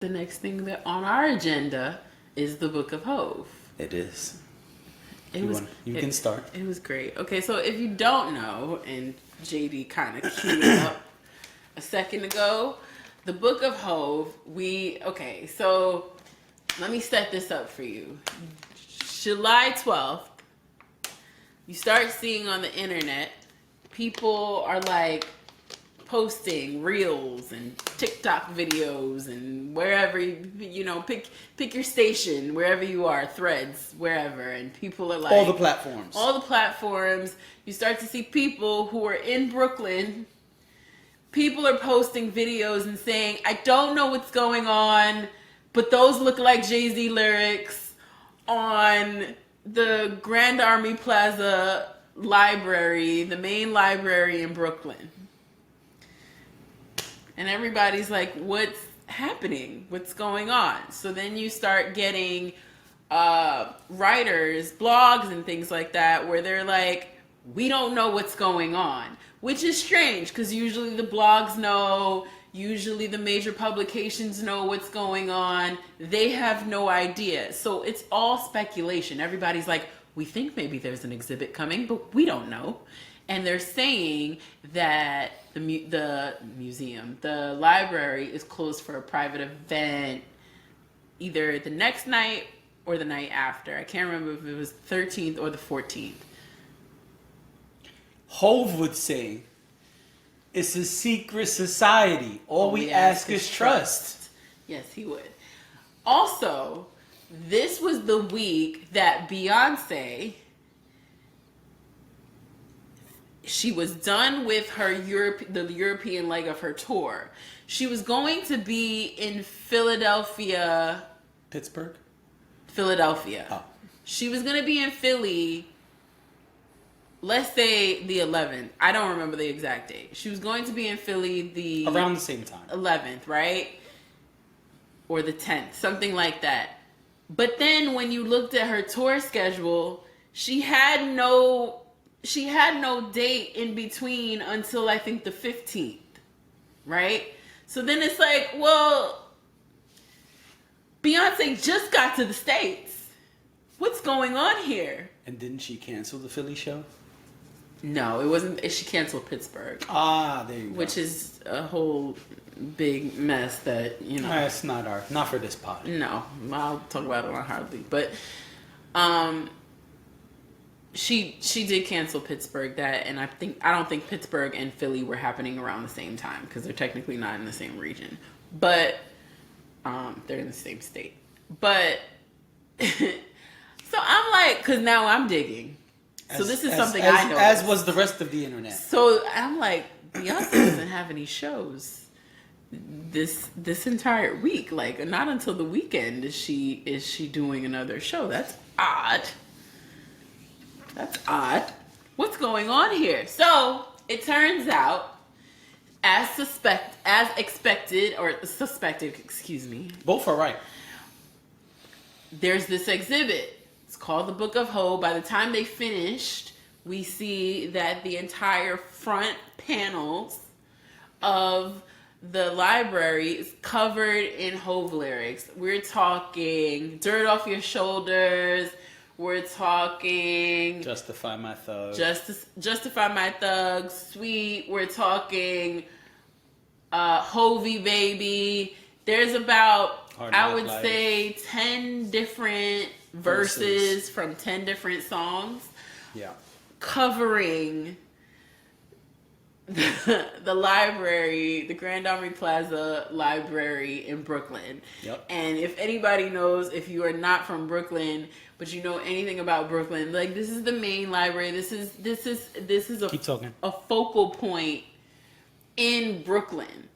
The next thing that on our agenda is the Book of Hov. It is. You can start. It was great. Okay, so if you don't know, and JD kind of queued up a second ago, the Book of Hov, so let me set this up for you. July 12th, you start seeing on the internet, people are like posting reels and TikTok videos and wherever pick your station, wherever you are, threads, wherever, and people are like all the platforms. You start to see people who are in Brooklyn. People are posting videos and saying, I don't know what's going on, but those look like Jay-Z lyrics on the Grand Army Plaza library, the main library in Brooklyn. And everybody's like, what's happening? What's going on? So then you start getting writers, blogs and things like that where they're like, we don't know what's going on. Which is strange because usually the blogs know, usually the major publications know what's going on. They have no idea. So it's all speculation. Everybody's like, we think maybe there's an exhibit coming, but we don't know. And they're saying that the museum, the library is closed for a private event either the next night or the night after. I can't remember if it was the 13th or the 14th. Hov would say, it's a secret society. All we ask is trust. Yes, he would. Also, this was the week that Beyonce, she was done with the European leg of her tour. She was going to be in Philadelphia. Philadelphia. Oh. She was going to be in Philly, let's say the 11th. I don't remember the exact date. She was going to be in Philly around the same time. 11th, right? Or the 10th, something like that. But then when you looked at her tour schedule, she had no date in between until I think the 15th, right? So then it's like, well, Beyonce just got to the States. What's going on here? And didn't she cancel the Philly show? No, it wasn't. She canceled Pittsburgh. Ah, there you go. Which is a whole big mess that, It's not for this pod. No, I'll talk about it on Hardly. But she did cancel Pittsburgh, and I don't think Pittsburgh and Philly were happening around the same time because they're technically not in the same region, but they're in the same state. But so I'm like, because now I'm digging. So this is something I know. As was the rest of the internet. So I'm like, Beyonce doesn't have any shows this entire week. Like, not until the weekend is she doing another show. That's odd. What's going on here? So it turns out, as expected, excuse me. Both are right. There's this exhibit. It's called the Book of Hov. By the time they finished, we see that the entire front panels of the library is covered in Hov lyrics. We're talking Dirt Off Your Shoulders. We're talking Justify My Thug. Justify My Thug. Sweet. We're talking Hovey Baby. There's about, I would say, 10 different verses from 10 different songs. Yeah. Covering the library, the Grand Army Plaza library in Brooklyn. Yep. And if anybody knows, if you are not from Brooklyn, but you know anything about Brooklyn, like, this is the main library. This is Keep talking. A focal point in Brooklyn.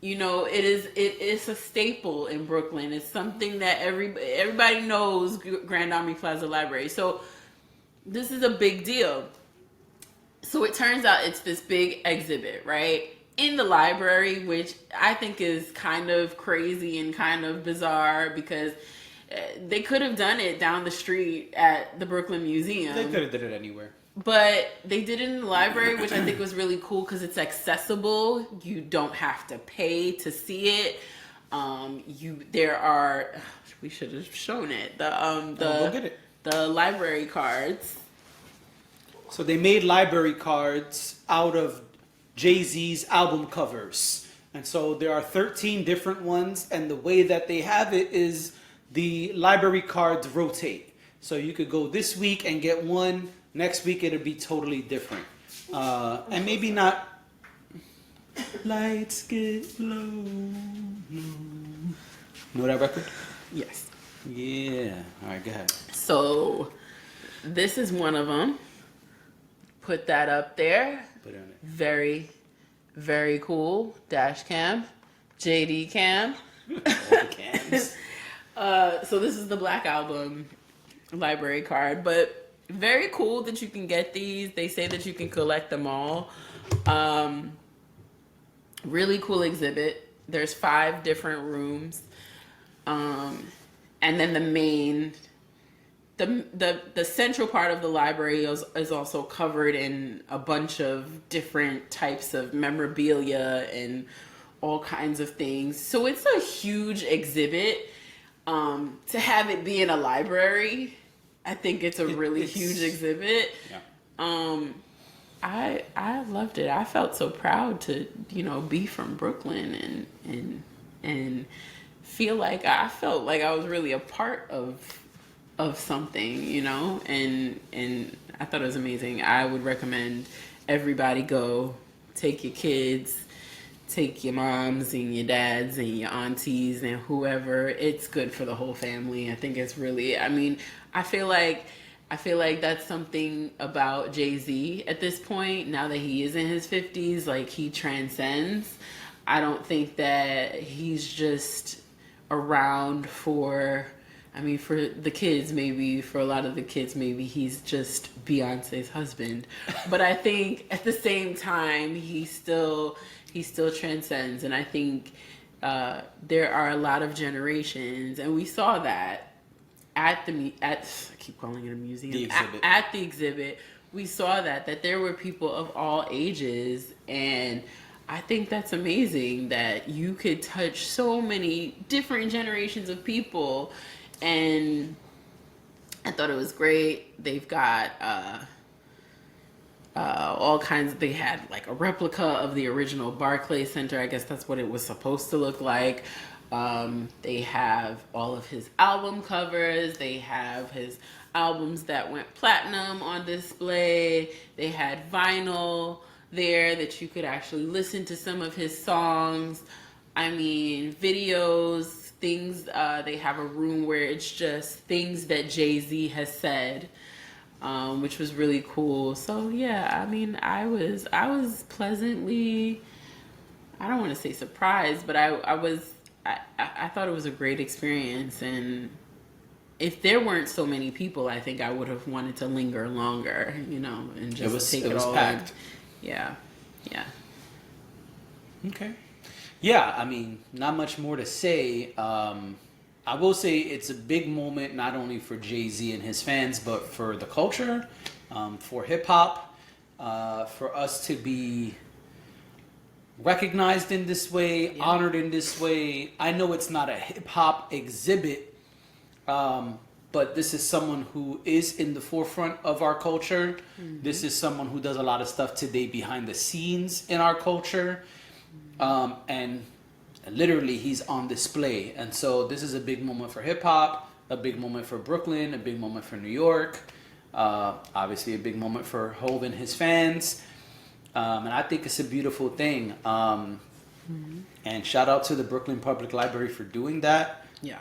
It's a staple in Brooklyn. It's something that everybody knows, Grand Army Plaza Library. So this is a big deal. So it turns out it's this big exhibit, right? In the library, which I think is kind of crazy and kind of bizarre because they could have done it down the street at the Brooklyn Museum. They could have did it anywhere. But they did it in the library, which I think was really cool because it's accessible. You don't have to pay to see it. There are, we should have shown it, Go get it. the library cards. So they made library cards out of Jay-Z's album covers. And so there are 13 different ones, and the way that they have it is the library cards rotate. So you could go this week and get one, next week it'll be totally different. And maybe not. Lights get low. Know that record? Yes. Yeah. All right, go ahead. So this is one of them. Put that up there. Put it on it. Very, very cool. Dash cam. JD cam. All the cams. So this is the Black Album library card, but very cool that you can get these. They say that you can collect them all. Really cool exhibit. There's 5 different rooms. And then the main, the central part of the library is also covered in a bunch of different types of memorabilia and all kinds of things. So it's a huge exhibit. To have it be in a library, I think it's a really huge exhibit. Yeah. I loved it. I felt so proud to, be from Brooklyn and feel like I felt like I was really a part of something, and I thought it was amazing. I would recommend everybody go, take your kids, take your moms and your dads and your aunties and whoever. It's good for the whole family. I think it's really, I feel like that's something about Jay-Z at this point, now that he is in his 50s, like he transcends. I don't think that he's just around for the kids, maybe for a lot of the kids, maybe he's just Beyonce's husband. But I think at the same time, he still transcends. And I think there are a lot of generations, and we saw that I keep calling it a museum. The exhibit. At the exhibit, we saw that there were people of all ages, and I think that's amazing that you could touch so many different generations of people, and I thought it was great. They've got all kinds. They had like a replica of the original Barclays Center. I guess that's what it was supposed to look like. They have all of his album covers. They have his albums that went platinum on display. They had vinyl there that you could actually listen to some of his songs. Videos, things. They have a room where it's just things that Jay-Z has said, which was really cool. So yeah, I was pleasantly, I don't want to say surprised, but I thought it was a great experience, and if there weren't so many people, I think I would have wanted to linger longer, and just take it all packed. in. Yeah. Okay. Yeah, not much more to say. I will say it's a big moment, not only for Jay-Z and his fans, but for the culture, for hip-hop, for us to be recognized in this way, honored in this way. I know it's not a hip-hop exhibit, but this is someone who is in the forefront of our culture. Mm-hmm. This is someone who does a lot of stuff today behind the scenes in our culture. And literally he's on display. And so this is a big moment for hip-hop, a big moment for Brooklyn, a big moment for New York, obviously a big moment for Hov and his fans. And I think it's a beautiful thing. And shout out to the Brooklyn Public Library for doing that. Yeah.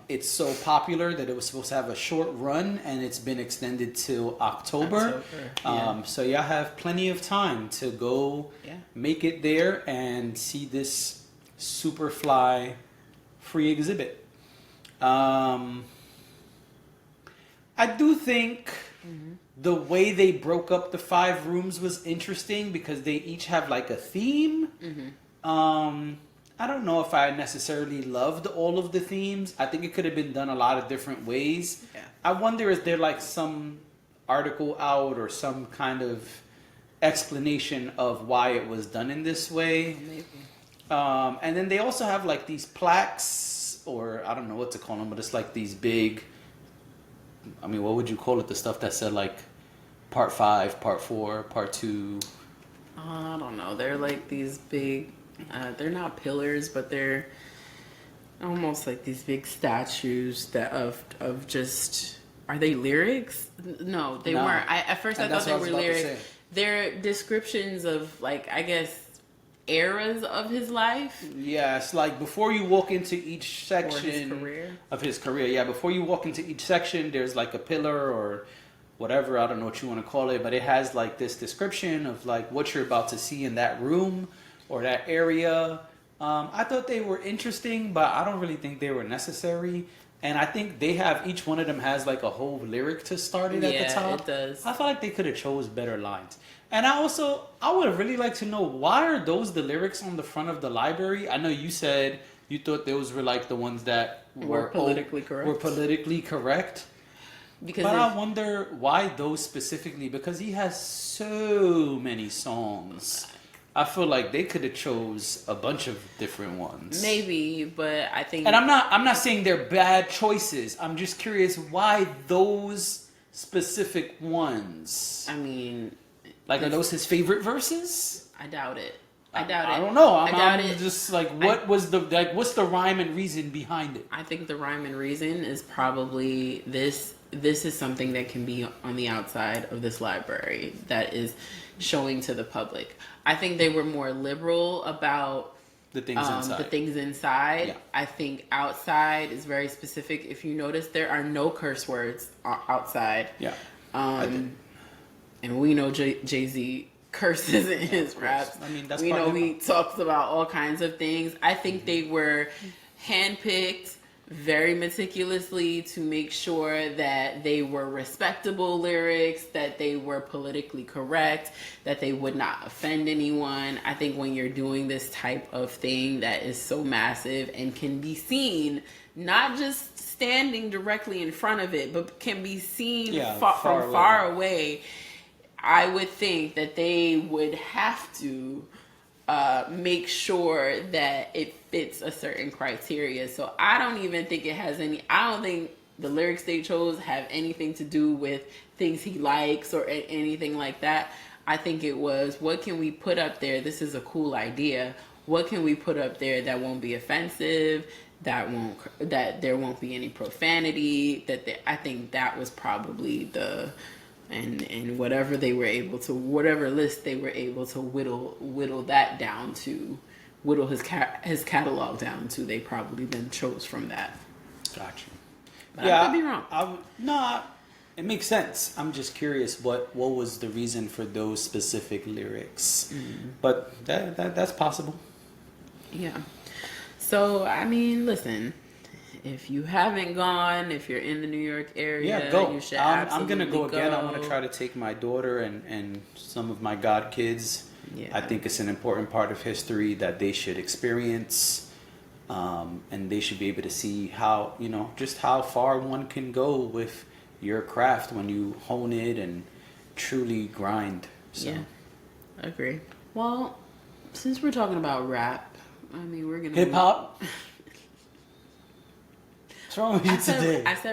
It's so popular that it was supposed to have a short run, and it's been extended till October. Yeah. So y'all have plenty of time to go make it there and see this super fly free exhibit. I do think the way they broke up the 5 rooms was interesting because they each have like a theme. I don't know if I necessarily loved all of the themes. I think it could have been done a lot of different ways. Yeah. I wonder, is there like some article out or some kind of explanation of why it was done in this way? Maybe. And then they also have like these plaques, or I don't know what to call them, but it's like these big. I mean, what would you call it? The stuff that said like part 5, part 4, part 2. I don't know. They're like these big. They're not pillars, but they're almost like these big statues that of just. Are they lyrics? No, they No. weren't. At first I And thought that's they what I were was about to lyrics. say. They're descriptions of like, I guess, eras of his life. Yeah, it's like before you walk into each section career. of his career. Yeah, before you walk into each section, there's like a pillar or whatever. I don't know what you want to call it, but it has like this description of like what you're about to see in that room or that area. I thought they were interesting, but I don't really think they were necessary. And I think they have, each one of them has like a whole lyric to start it at the top. It does. I feel like they could have chose better lines. And I would really like to know, why are those the lyrics on the front of the library? I know you said you thought those were like the ones that Were politically correct. Were politically correct. Because But I wonder why those specifically, because he has so many songs. I feel like they could have chose a bunch of different ones. maybe, but I think. And I'm not saying they're bad choices. I'm just curious why those specific ones. I mean, Like, are those his favorite verses? I doubt it. I doubt it. I don't know. I doubt I'm it. just like, what's the rhyme and reason behind it? I think the rhyme and reason is probably this. This is something that can be on the outside of this library that is showing to the public. I think they were more liberal about The things inside. the things inside. Yeah. I think outside is very specific. If you notice, there are no curse words outside. Yeah. I did. And we know Jay-Z curses in his raps. I mean, that's we part know of he him. talks about all kinds of things. I think they were handpicked very meticulously to make sure that they were respectable lyrics, that they were politically correct, that they would not offend anyone. I think when you're doing this type of thing that is so massive and can be seen, not just standing directly in front of it, but can be seen from far away, I would think that they would have to make sure that it fits a certain criteria. So I don't even think it has any. I don't think the lyrics they chose have anything to do with things he likes or anything like that. I think it was, what can we put up there? This is a cool idea. What can we put up there that won't be offensive? That there won't be any profanity. I think that was probably the. And whatever they were able to, whatever list they were able to whittle that down to, whittle his catalog down to, they probably then chose from that. Gotcha. But I could be wrong. It makes sense. I'm just curious what was the reason for those specific lyrics. Mm-hmm. But that's possible. Yeah. So I mean, listen. If you haven't gone, if you're in the New York area, go. you should I'm gonna absolutely go again. I want to try to take my daughter and some of my godkids. Yeah. I think it's an important part of history that they should experience, and they should be able to see how, just how far one can go with your craft when you hone it and truly grind. So. Yeah, I agree. Well, since we're talking about rap, I mean, we're gonna hip hop. What's wrong with you today? I said